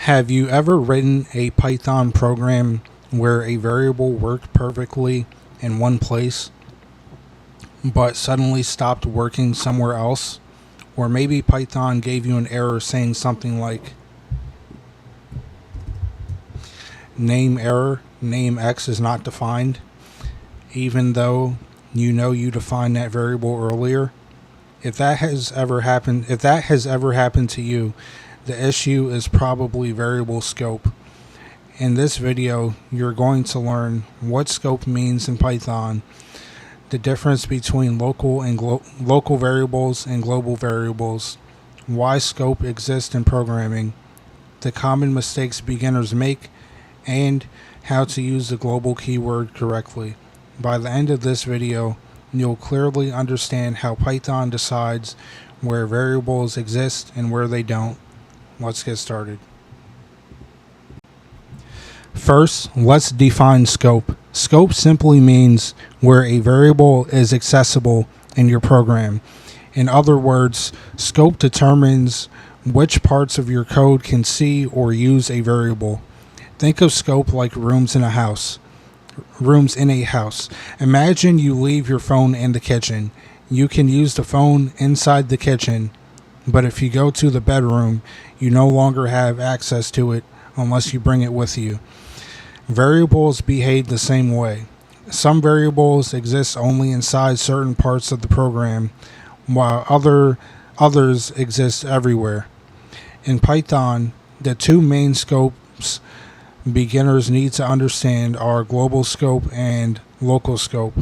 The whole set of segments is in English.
Have you ever written a Python program where a variable worked perfectly in one place but suddenly stopped working somewhere else? Or maybe Python gave you an error saying something like name error, name X is not defined, even though you know you defined that variable earlier. If that has ever happened to you, the issue is probably variable scope. In this video, you're going to learn what scope means in Python, the difference between local variables and global variables, why scope exists in programming, the common mistakes beginners make, and how to use the global keyword correctly. By the end of this video, you'll clearly understand how Python decides where variables exist and where they don't. Let's get started. First, let's define scope. Scope simply means where a variable is accessible in your program. In other words, scope determines which parts of your code can see or use a variable. Think of scope like rooms in a house. Imagine you leave your phone in the kitchen. You can use the phone inside the kitchen, but if you go to the bedroom, you no longer have access to it unless you bring it with you. Variables behave the same way. Some variables exist only inside certain parts of the program, while others exist everywhere. In Python, the two main scopes beginners need to understand are global scope and local scope.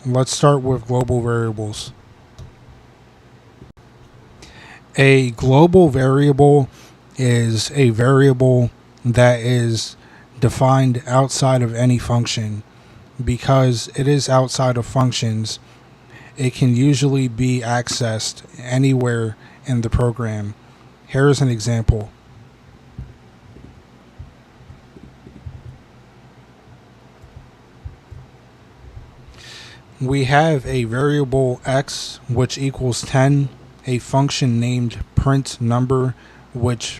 Let's start with global variables. A global variable is a variable that is defined outside of any function. Because it is outside of functions, it can usually be accessed anywhere in the program. Here's an example. We have a variable x which equals 10, a function named print number which